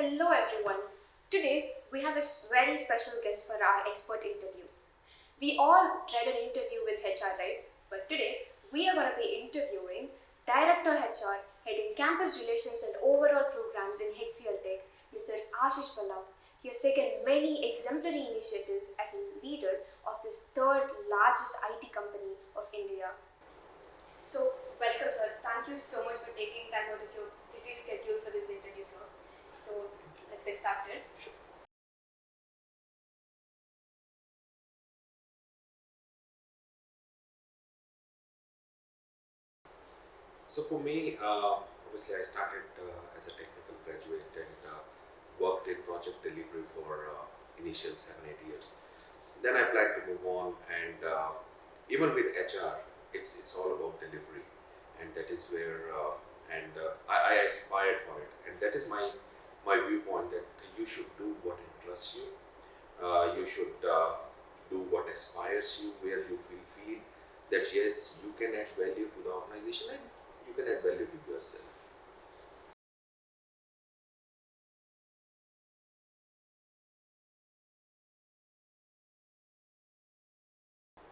Hello everyone. Today we have a very special guest for our expert interview. We all dread an interview with HR, right? But today we are going to be interviewing Director HR, heading campus relations and overall programs in HCLTech, Mr. Ashish Bhalla. He has taken many exemplary initiatives as a leader of this third largest IT company of India. So, welcome, sir. Thank you so much for taking time out of your busy schedule for this interview, sir. So, let's get started. So for me, obviously I started as a technical graduate and worked in project delivery for initial 7-8 years. Then I planned to move on, and even with HR, it's all about delivery, and that is where I aspired for it, and that is my viewpoint that you should do what interests you. You should do what inspires you, where you feel that yes, you can add value to the organization and you can add value to yourself.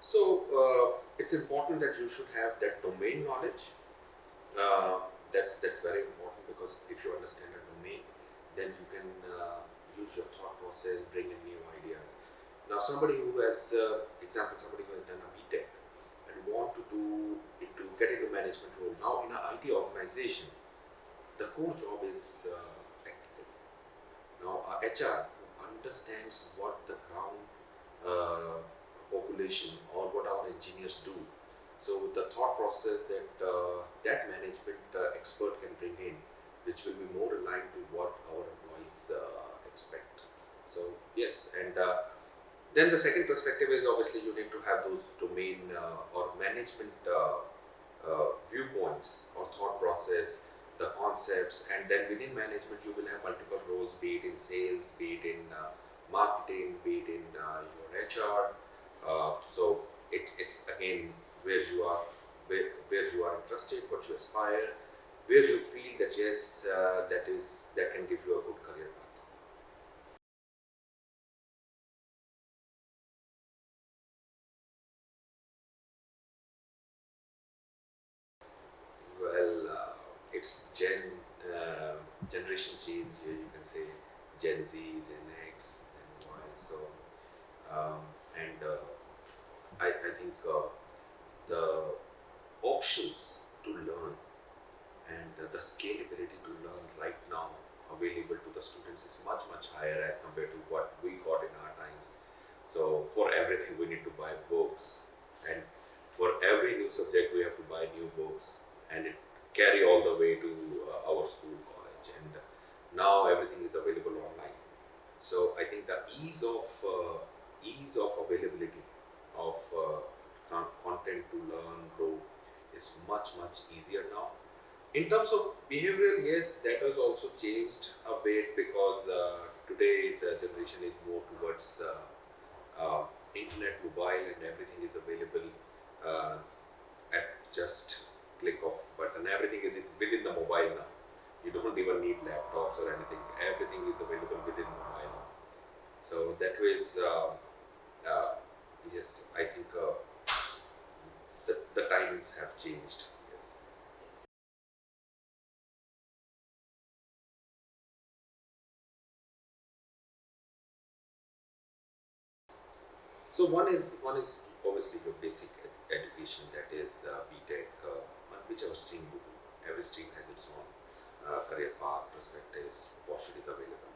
So it's important that you should have that domain knowledge. That's very important, because if you understand a domain, then you can use your thought process, bring in new ideas. Now, somebody who has, example, somebody who has done a BTech and want to get into management role. Now, in an IT organization, the core job is technical. Now, HR understands what the ground uh, population or what our engineers do. So the thought process that that management expert can bring in, which will be more aligned to what our employees expect. So yes, and then the second perspective is obviously you need to have those domain or management viewpoints or thought process, the concepts, and then within management you will have multiple roles, be it in sales, be it in marketing, be it in your HR. So it's again where you are, where you are interested, what you aspire, where you feel that yes, that can give you a good career path. Well, it's generation change. You can say Gen Z, Gen X, and Y. So, and I think the options to learn and the scalability to learn right now available to the students is much higher as compared to what we got in our times. So for everything we need to buy books, and for every new subject we have to buy new books, and it carry all the way to our school, college, and now everything is available online. So I think the ease of availability of content to learn, grow is much easier now. In terms of behavioral, yes, that has also changed a bit, because today the generation is more towards internet, mobile, and everything is available uh, at just click of button. Everything is within the mobile now. You don't even need laptops or anything. Everything is available within mobile now. So that was uh, yes, I think the times have changed. Yes. So one is obviously your basic education, that is BTech, on whichever stream you do. Every stream has its own career path, perspectives, opportunities available.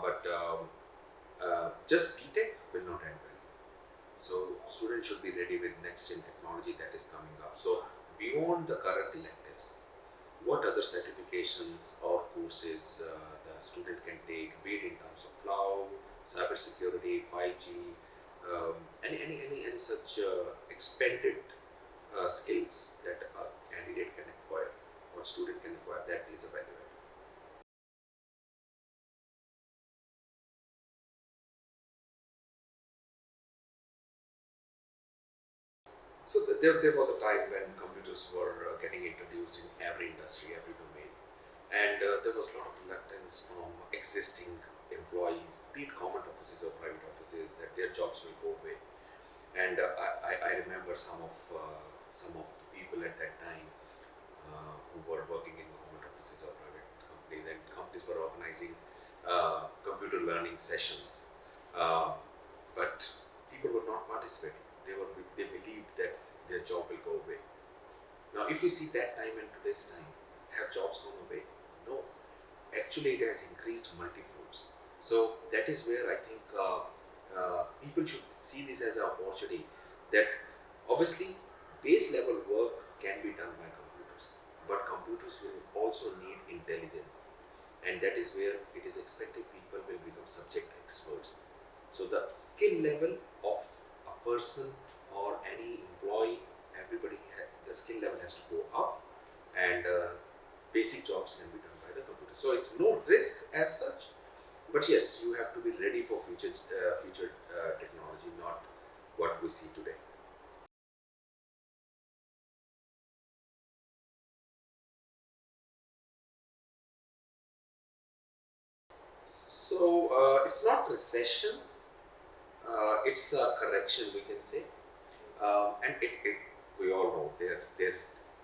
But just BTech will not add value. So students should be ready with next gen technology that is coming up. So beyond the current electives, what other certifications or courses the student can take, be it in terms of cloud, cybersecurity, 5G, any such expanded skills that a candidate can acquire or student can acquire, that is a value add. So there was a time when computers were getting introduced in every industry, every domain. and there was a lot of reluctance from existing employees, be it government offices or private offices, that their jobs will go away. And I remember some of the people at that time who were working in government offices or private companies, and companies were organizing computer learning sessions, uh, but people were not participating. They believed that their job will go away. Now, if you see that time and today's time, have jobs gone away? No. Actually, it has increased multifolds. So that is where I think people should see this as an opportunity. That obviously base level work can be done by computers, but computers will also need intelligence, and that is where it is expected people will become subject experts. So the skill level of a person or any employee, the skill level has to go up, and basic jobs can be done by the computer. So it's no risk as such, but yes, you have to be ready for future technology, not what we see today. So it's not recession, it's a correction, we can say. And we all know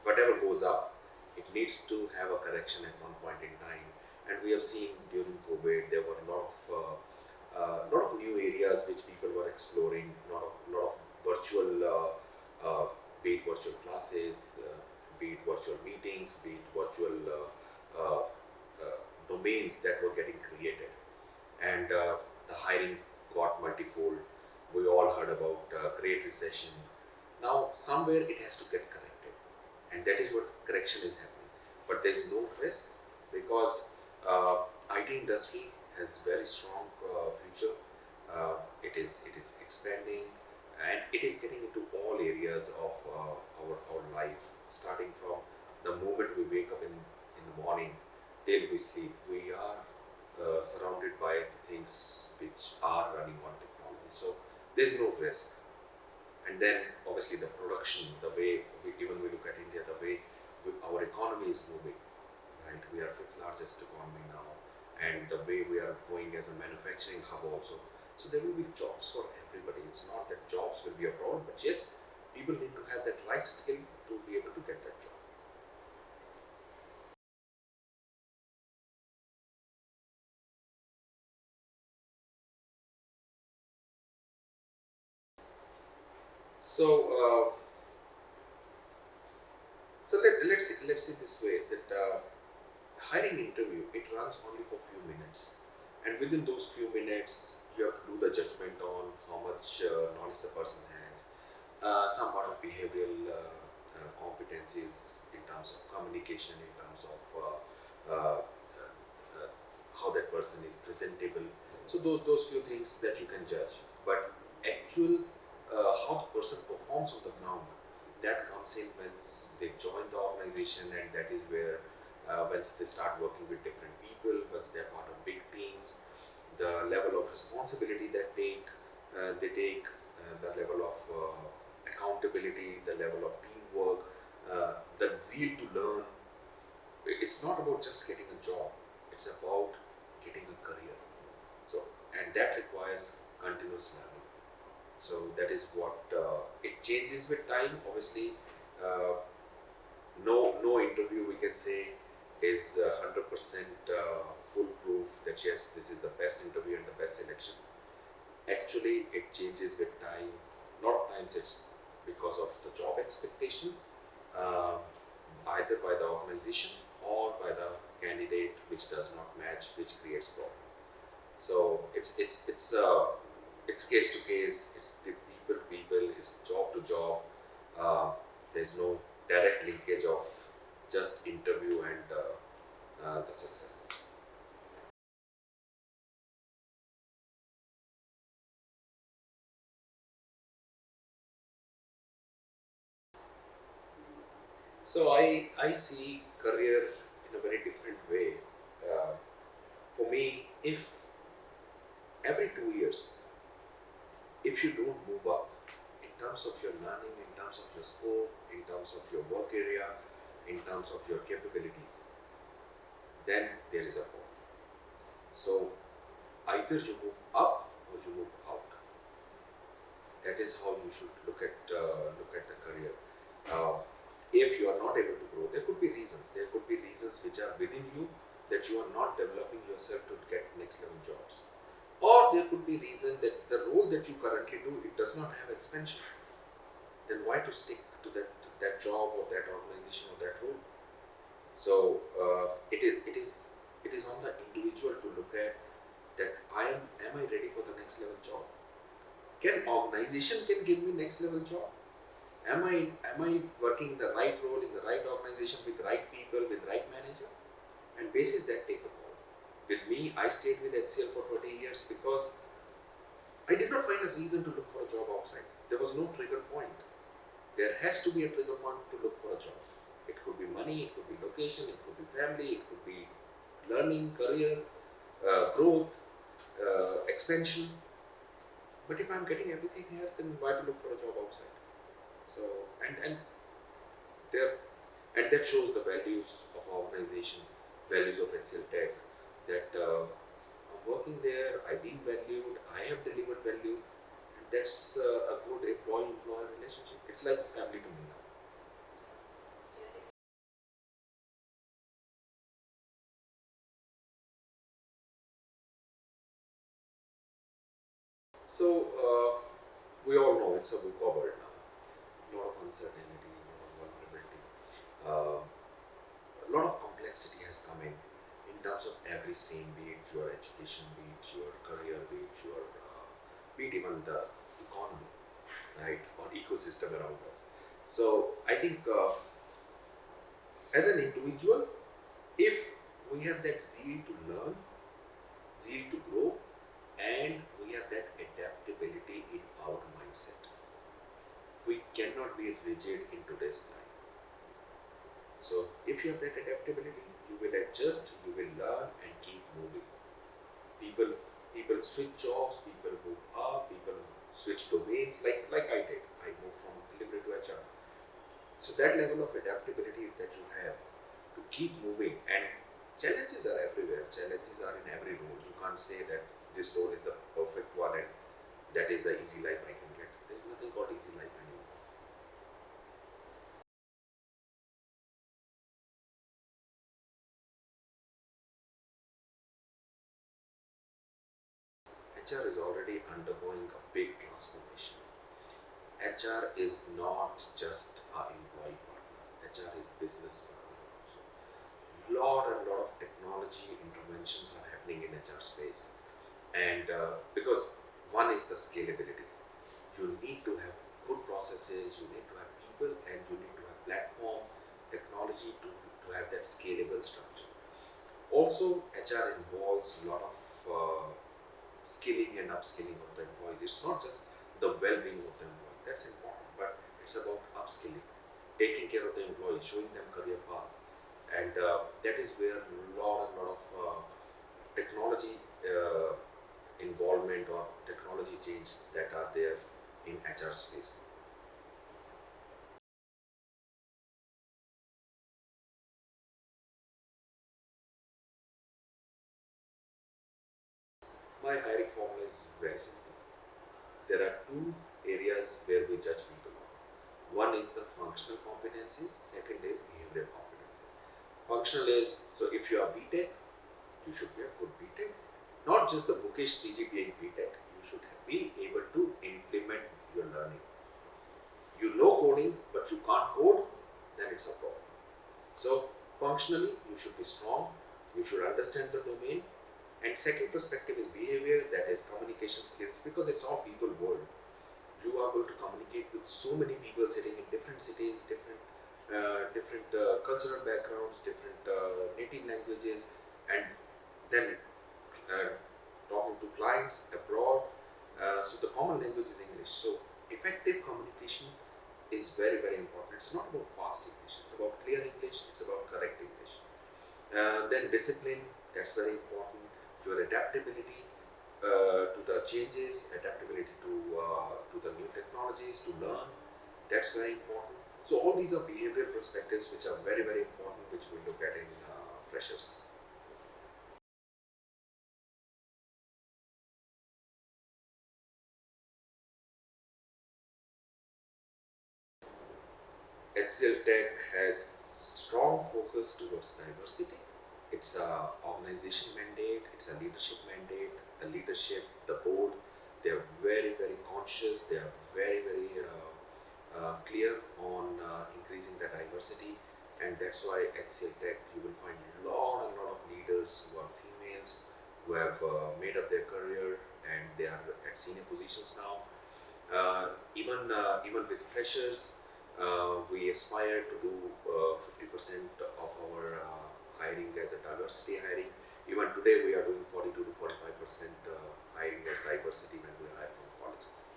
whatever goes up, it needs to have a correction at one point in time. And we have seen during COVID there were a lot of new areas which people were exploring, lot of virtual, be it virtual classes, be it virtual meetings, be it virtual domains that were getting created, and the hiring got multifold. We all heard about Great Recession. Now, somewhere it has to get corrected, and that is what correction is happening. But there is no risk because IT industry has very strong future. It is expanding, and it is getting into all areas of our life, starting from the moment we wake up in the morning till we sleep. We are surrounded by the things which are running on technology. So there's no risk. And then obviously the production, the way even we look at India, the way our economy is moving, right? We are fifth largest economy now, and the way we are going as a manufacturing hub also. So there will be jobs for everybody. It's not that jobs will be a problem, but yes, people need to have that right skill to be able to get that job. So let's see this way, that hiring interview, it runs only for few minutes, and within those few minutes you have to do the judgment on how much knowledge the person has, some part of behavioral competencies in terms of communication, in terms of how that person is presentable. So those few things that you can judge, but actual how the person performs on the ground, that comes in once they join the organization, and that is where once they start working with different people, once they're part of big teams, the level of responsibility that they take, the level of accountability, the level of teamwork, the zeal to learn. It's not about just getting a job, it's about getting a career. So, and that requires continuous learning. So that is what it changes with time. Obviously, uh, no interview we can say is 100% foolproof that yes, this is the best interview and the best selection. Actually, it changes with time. A lot of times it's because of the job expectation, uh, either by the organization or by the candidate, which does not match, which creates problem. So it's case to case. It's the people to people. It's job to job. Uh, there's no direct linkage of just interview and the success. So I see career in a very different way. Uh, for me, if every 2 years, if you don't move up in terms of your learning, in terms of your scope, in terms of your work area, in terms of your capabilities, then there is a problem. So either you move up or you move out. That is how you should look at the career. If you are not able to grow, there could be reasons. There could be reasons which are within you that you are not developing yourself to get next level jobs. Or there could be reason that the role that you currently do, it does not have expansion. Then why to stick to that job or that organization or that role? So it is on the individual to look at that. Am I ready for the next level job? Can organization can give me next level job? Am I working in the right role in the right organization with right people with right manager? And basis that take a call. With me, I stayed with HCL for 20 years because I did not find a reason to look for a job outside. There was no trigger point. There has to be a trigger point to look for a job. It could be money, it could be location, it could be family, it could be learning, career, growth, expansion. But if I'm getting everything here, then why to look for a job outside? So and there and that shows the values of our organization, values of HCLTech. That I'm working there, I've been valued, I have delivered value, and that's a good employee-employer relationship. It's like a family to me now. So we all know it's a VUCA world now. A lot of uncertainty, a lot of vulnerability, a lot of complexity has come in terms of every stream, be it your education, be it your career, be it even the economy, right, or ecosystem around us. So I think as an individual, if we have that zeal to learn, zeal to grow, and we have that adaptability in our mindset, we cannot be rigid in today's time. So if you have that adaptability, you will adjust, you will learn and keep moving. People switch jobs, people move up, people switch domains like I did. I moved from delivery to HR. So that level of adaptability that you have to keep moving, and challenges are everywhere. Challenges are in every role. You can't say that this role is the perfect one and that is the easy life I can get. There's nothing called easy life anymore. HR is already undergoing a big transformation. HR is not just our employee partner. HR is business partner also. Lot of technology interventions are happening in HR space, and because one is the scalability. You need to have good processes. You need to have people, and you need to have platform technology to have that scalable structure. Also, HR involves a lot of skilling and upskilling of the employees. It's not just the well-being of the employee. That's important, but it's about upskilling, taking care of the employee, showing them career path, and that is where a lot of technology involvement or technology change that are there in HR space. My hiring formula is very simple. There are two areas where we judge people on. One is the functional competencies, second is behavioral competencies. Functional is, so if you are BTech, you should be a good BTech. Not just the bookish CGPA in BTech, you should be able to implement your learning. You know coding, but you can't code, then it's a problem. So functionally, you should be strong, you should understand the domain. And second perspective is behavior, that is communication skills, because it's all people world. You are going to communicate with so many people sitting in different cities, different cultural backgrounds, different native languages, and then talking to clients abroad. So the common language is English. So effective communication is very important. It's not about fast English. It's about clear English. It's about correct English. Then discipline. That's very important. Your adaptability to the changes, adaptability to the new technologies, to learn. That's very important. So all these are behavioral perspectives which are very important, which we look at in freshers. HCLTech has strong focus towards diversity. It's a organization mandate, it's a leadership mandate. The leadership, the board, they are very, very conscious, they are very, very clear on increasing the diversity, and that's why at HCLTech you will find a lot of leaders who are females, who have made up their career and they are at senior positions now. Even with freshers, we aspire to do 50% of our hiring as a diversity hiring. Even today, we are doing 42 to 45% hiring as diversity when we hire from colleges.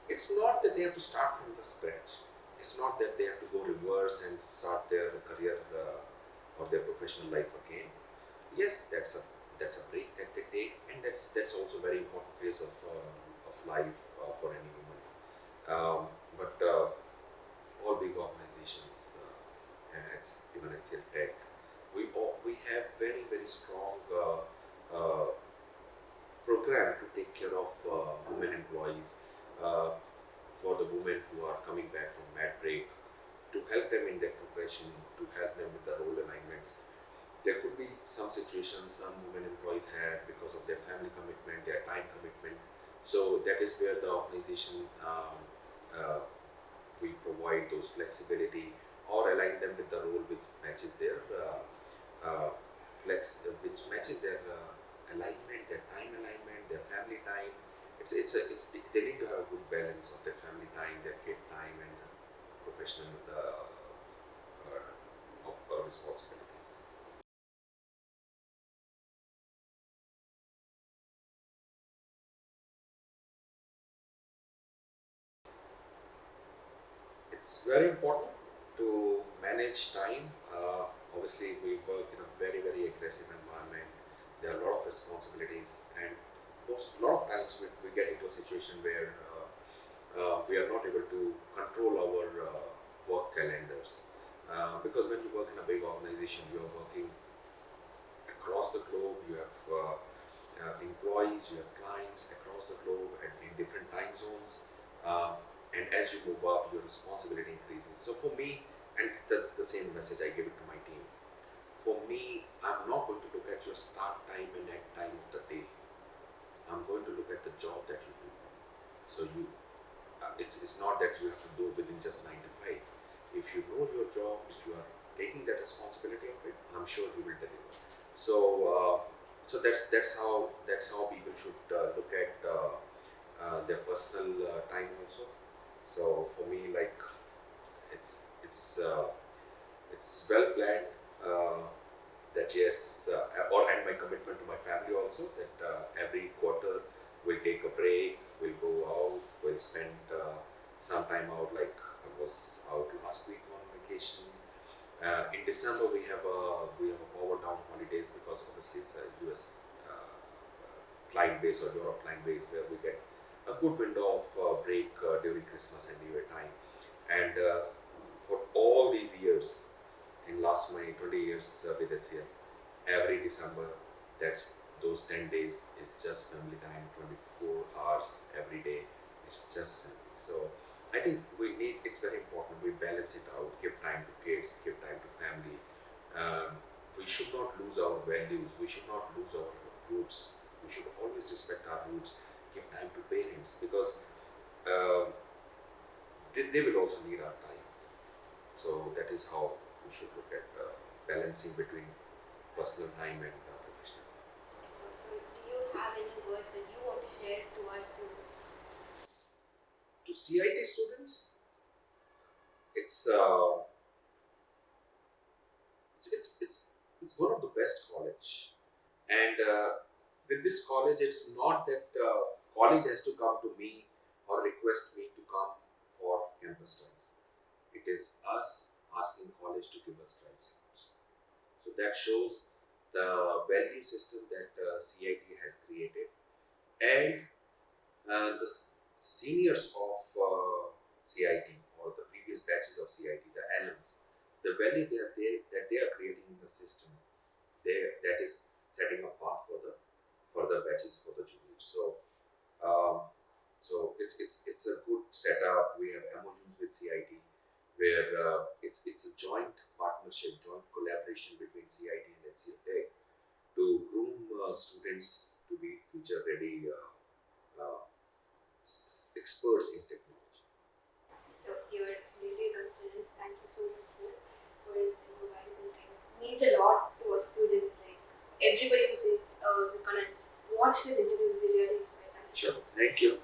It's not that they have to start from the scratch. It's not that they have to go reverse and start their career or their professional life again. Yes, that's a break that they take, and that's also very important phase of life for any woman. But all big organizations, and even at Tech, we have very strong program to take care of women employees, uh, for the women who are coming back from mat break, to help them in their progression, to help them with the role alignments. There could be some situations some women employees have because of their family commitment, their time commitment. So that is where the organization, uh, we provide those flexibility or align them with the role which matches their which matches their alignment, their time alignment, their family time. They need to have a good balance of their family time, their kid time, and professional responsibilities. It's very important to manage time. Obviously, we work in a very aggressive environment. There are a lot of responsibilities, and a lot of times we get into a situation where we are not able to control our work calendars. Because when you work in a big organization, you are working across the globe. You have employees, you have clients across the globe and in different time zones. Uh, and as you move up, your responsibility increases. So for me, and the same message I give it to my team. For me, I'm not going to look at your start time and end time of the day. I'm going to look at the job that you do. So it's not that you have to do within just 9 to 5. If you know your job, if you are taking that responsibility of it, I'm sure you will deliver. So so that's how people should look at their personal time also. So for me, like, it's it's uh, it's well planned, that yes, or and my commitment to my family also, that every quarter we'll take a break, we'll go out, we'll spend some time out. Like I was out last week on vacation. In December we have a power down holidays because obviously it's a US client base or Europe client base where we get a good window of break during Christmas and New Year time. And for all these years, in last my 20 years with HCL, every December, that's those 10 days is just family time, 24 hours every day. It's just family. So I think it's very important we balance it out, give time to kids, give time to family. We should not lose our values, we should not lose our roots. We should always respect our roots, give time to parents, because uh, they will also need our time. So that is how we should look at balancing between personal time and professional. So do you have any words that you want to share to our students? To CIT students, it's uh, it's one of the best college, and with this college, it's not that college has to come to me or request me to come for campus trials. It is us asking college to give us drive slots. So that shows the value system that CIT has created, and the seniors of CIT or the previous previous batches of CIT, the alums, the value that they are creating in the system, that is setting a path for the batches for the juniors. Um, so it's a good setup. We have MOUs with CIT where it's a joint partnership, joint collaboration between CIT and HCLTech to groom students to be future ready experts in technology. So you're really a good student. Thank you so much, sir, for spending a valuable time. It means a lot to us students. Like everybody who's gonna watch this interview will be really inspired. Thank you. Sure. Thank you.